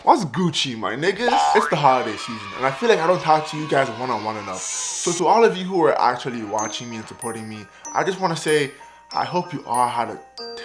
What's Gucci, my niggas? It's the holiday season, and I feel like I don't talk to you guys one-on-one enough. So to all of you who are actually watching me and supporting me, I just want to say, I hope you all had a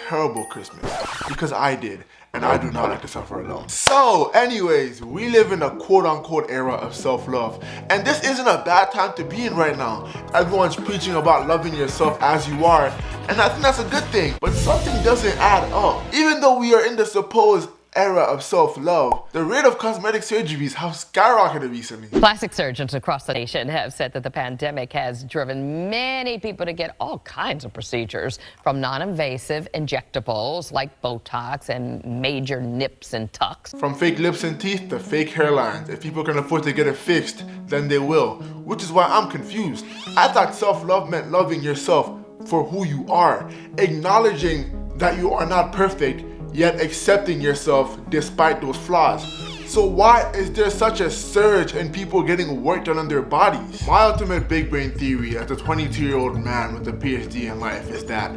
terrible Christmas, because I did, and I do not like to suffer alone. So anyways, we live in a quote-unquote era of self-love, and this isn't a bad time to be in right now. Everyone's preaching about loving yourself as you are, and I think that's a good thing, but something doesn't add up. Even though we are in the supposed era of self-love, the rate of cosmetic surgeries have skyrocketed recently. Plastic surgeons across the nation have said that the pandemic has driven many people to get all kinds of procedures, from non-invasive injectables like Botox and major nips and tucks. From fake lips and teeth to fake hairlines. If people can afford to get it fixed, then they will. Which is why I'm confused. I thought self-love meant loving yourself for who you are, acknowledging that you are not perfect, yet accepting yourself despite those flaws. So why is there such a surge in people getting work done on their bodies? My ultimate big brain theory as a 22-year-old man with a PhD in life is that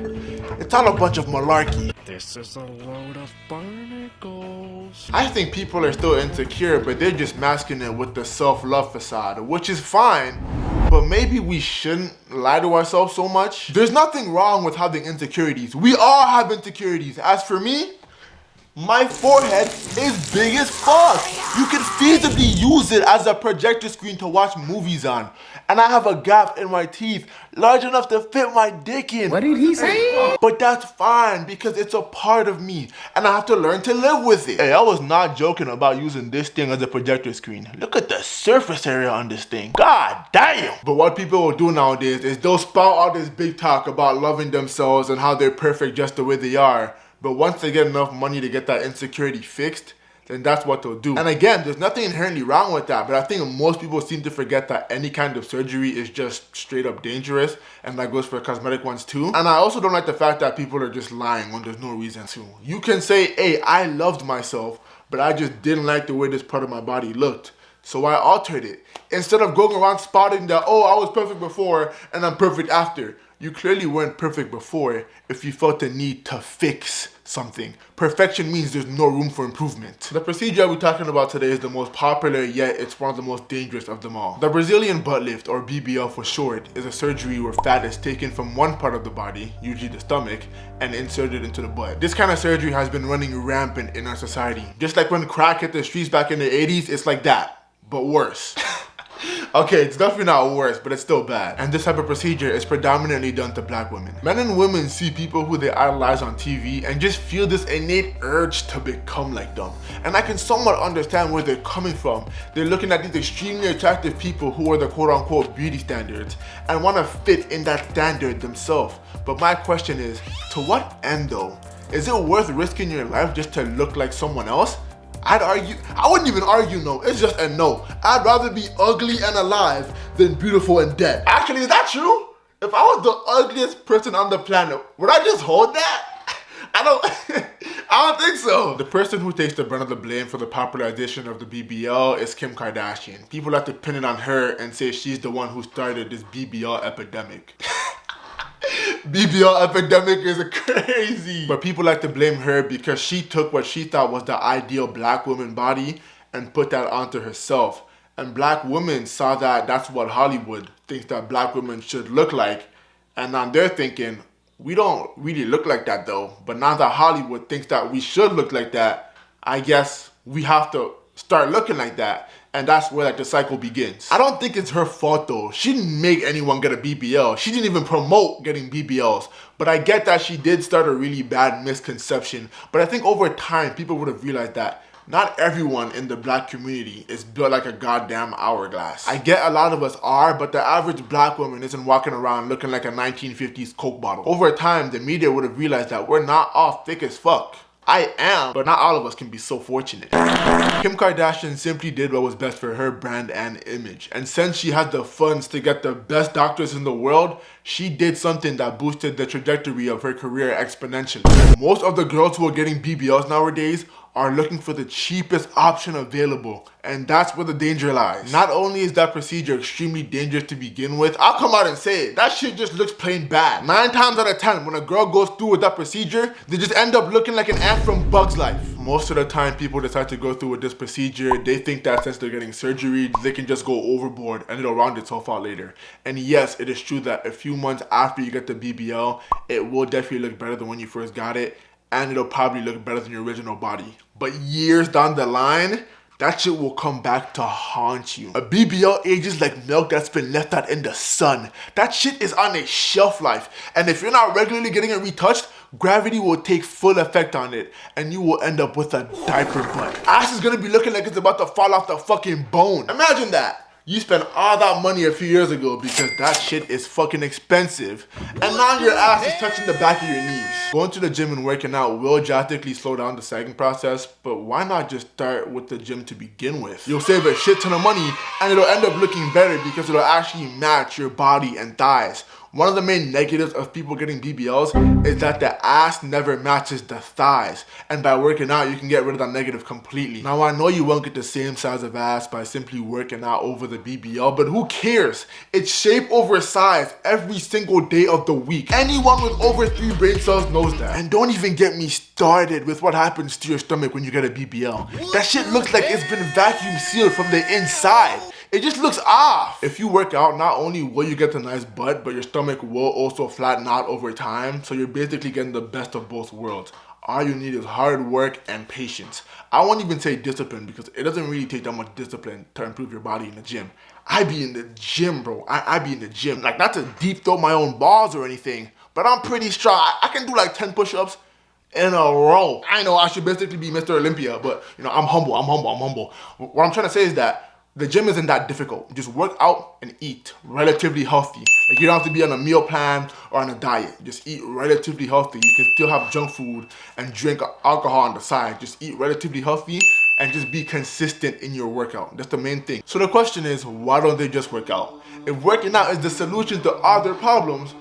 it's all a bunch of malarkey. This is a load of barnacles. I think people are still insecure, but they're just masking it with the self-love facade, which is fine, but maybe we shouldn't lie to ourselves so much. There's nothing wrong with having insecurities. We all have insecurities. As for me, my forehead is big as fuck. You can feasibly use it as a projector screen to watch movies on. And I have a gap in my teeth large enough to fit my dick in. What did he say? But that's fine because it's a part of me and I have to learn to live with it. Hey, I was not joking about using this thing as a projector screen. Look at the surface area on this thing. God damn. But what people will do nowadays is they'll spout all this big talk about loving themselves and how they're perfect just the way they are. But once they get enough money to get that insecurity fixed, then that's what they'll do. And again, there's nothing inherently wrong with that, but I think most people seem to forget that any kind of surgery is just straight up dangerous, and that goes for cosmetic ones too. And I also don't like the fact that people are just lying when there's no reason to. You can say, hey, I loved myself, but I just didn't like the way this part of my body looked, so I altered it. Instead of going around spouting that, oh, I was perfect before and I'm perfect after. You clearly weren't perfect before if you felt the need to fix something. Perfection means there's no room for improvement. The procedure we're talking about today is the most popular, yet it's one of the most dangerous of them all. The Brazilian butt lift, or BBL for short, is a surgery where fat is taken from one part of the body, usually the stomach, and inserted into the butt. This kind of surgery has been running rampant in our society. Just like when crack hit the streets back in the 80s, it's like that, but worse. Okay, it's definitely not worse, but it's still bad. And this type of procedure is predominantly done to black women. Men and women see people who they idolize on TV and just feel this innate urge to become like them. And I can somewhat understand where they're coming from. They're looking at these extremely attractive people who are the quote-unquote beauty standards and want to fit in that standard themselves. But my question is, to what end though? Is it worth risking your life just to look like someone else? I wouldn't even argue no, it's just a no. I'd rather be ugly and alive than beautiful and dead. Actually, is that true? If I was the ugliest person on the planet, would I just hold that? I don't think so. The person who takes the brunt of the blame for the popularization of the BBL is Kim Kardashian. People like to pin it on her and say she's the one who started this BBL epidemic. BBL epidemic is crazy. But people like to blame her because she took what she thought was the ideal black woman body and put that onto herself. And black women saw that that's what Hollywood thinks that black women should look like. And now they're thinking, we don't really look like that though. But now that Hollywood thinks that we should look like that, I guess we have to start looking like that. And that's where the cycle begins. I don't think it's her fault though. She didn't make anyone get a BBL. She didn't even promote getting BBLs. But I get that she did start a really bad misconception. But I think over time, people would have realized that not everyone in the black community is built like a goddamn hourglass. I get a lot of us are, but the average black woman isn't walking around looking like a 1950s Coke bottle. Over time, the media would have realized that we're not all thick as fuck. I am, but not all of us can be so fortunate. Kim Kardashian simply did what was best for her brand and image. And since she had the funds to get the best doctors in the world, she did something that boosted the trajectory of her career exponentially. Most of the girls who are getting BBLs nowadays are looking for the cheapest option available, and that's where the danger lies. Not only is that procedure extremely dangerous to begin with, I'll come out and say it, that shit just looks plain bad. 9 times out of 10, when a girl goes through with that procedure, they just end up looking like an ant from Bug's Life. Most of the time people decide to go through with this procedure, they think that since they're getting surgery, they can just go overboard and it'll round itself out later. And yes, it is true that a few months after you get the BBL, it will definitely look better than when you first got it, and it'll probably look better than your original body. But years down the line, that shit will come back to haunt you. A BBL ages like milk that's been left out in the sun. That shit is on a shelf life. And if you're not regularly getting it retouched, gravity will take full effect on it and you will end up with a diaper butt. Ass is gonna be looking like it's about to fall off the fucking bone. Imagine that. You spent all that money a few years ago because that shit is fucking expensive, and now your ass is touching the back of your knees. Going to the gym and working out will drastically slow down the sagging process, but why not just start with the gym to begin with? You'll save a shit ton of money and it'll end up looking better because it'll actually match your body and thighs. One of the main negatives of people getting BBLs is that the ass never matches the thighs, and by working out you can get rid of that negative completely. Now I know you won't get the same size of ass by simply working out over the BBL, but who cares? It's shape over size every single day of the week. Anyone with over 3 brain cells knows that. And don't even get me started with what happens to your stomach when you get a BBL. That shit looks like it's been vacuum sealed from the inside. It just looks off. If you work out, not only will you get a nice butt, but your stomach will also flatten out over time. So you're basically getting the best of both worlds. All you need is hard work and patience. I won't even say discipline because it doesn't really take that much discipline to improve your body in the gym. I be in the gym, bro. I be in the gym. Like, not to deep throat my own balls or anything, but I'm pretty strong. I can do like 10 push-ups in a row. I know I should basically be Mr. Olympia, but you know, I'm humble. What I'm trying to say is that the gym isn't that difficult. Just work out and eat relatively healthy. Like, you don't have to be on a meal plan or on a diet. Just eat relatively healthy. You can still have junk food and drink alcohol on the side. Just eat relatively healthy and just be consistent in your workout. That's the main thing. So the question is, why don't they just work out? If working out is the solution to all their problems,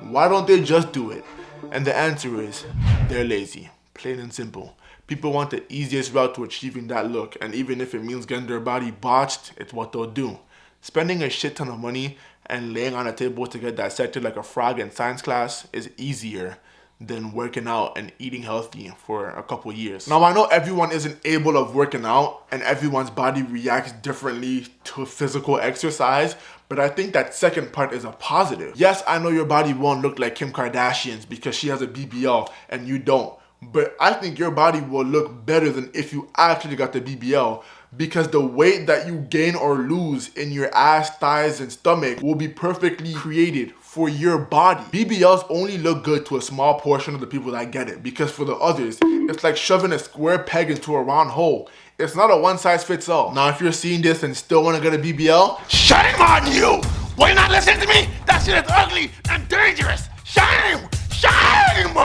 why don't they just do it? And the answer is, they're lazy. Plain and simple. People want the easiest route to achieving that look, and even if it means getting their body botched, it's what they'll do. Spending a shit ton of money and laying on a table to get dissected like a frog in science class is easier than working out and eating healthy for a couple years. Now I know everyone isn't able of working out and everyone's body reacts differently to physical exercise, but I think that second part is a positive. Yes, I know your body won't look like Kim Kardashian's because she has a BBL and you don't. But I think your body will look better than if you actually got the BBL, because the weight that you gain or lose in your ass, thighs, and stomach will be perfectly created for your body. BBLs only look good to a small portion of the people that get it, because for the others, it's like shoving a square peg into a round hole. It's not a one size fits all. Now, if you're seeing this and still want to get a BBL, shame on you! Why not listen to me? That shit is ugly and dangerous. Shame! Shame!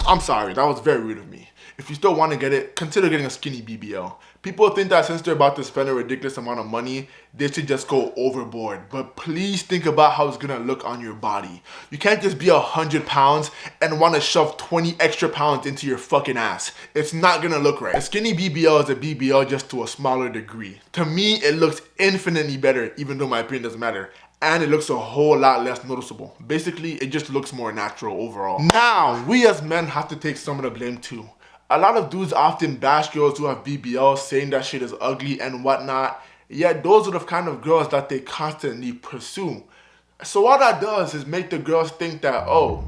I'm sorry, that was very rude of me. If you still want to get it, consider getting a skinny BBL. People think that since they're about to spend a ridiculous amount of money, they should just go overboard. But please think about how it's gonna look on your body. You can't just be 100 pounds and want to shove 20 extra pounds into your fucking ass. It's not gonna look right. A skinny BBL is a BBL just to a smaller degree. To me, it looks infinitely better, even though my opinion doesn't matter. And it looks a whole lot less noticeable. Basically, it just looks more natural overall. Now, we as men have to take some of the blame too. A lot of dudes often bash girls who have BBLs, saying that shit is ugly and whatnot, yet those are the kind of girls that they constantly pursue. So all that does is make the girls think that, oh,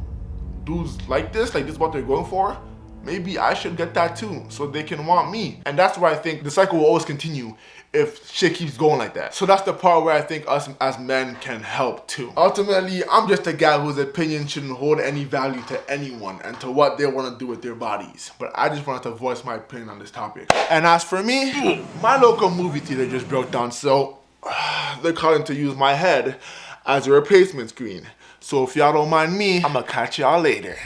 dudes like this is what they're going for? Maybe I should get that too, so they can want me. And that's where I think the cycle will always continue if shit keeps going like that. So that's the part where I think us as men can help too. Ultimately, I'm just a guy whose opinion shouldn't hold any value to anyone and to what they want to do with their bodies. But I just wanted to voice my opinion on this topic. And as for me, my local movie theater just broke down, so they're calling to use my head as a replacement screen. So if y'all don't mind me, I'ma catch y'all later.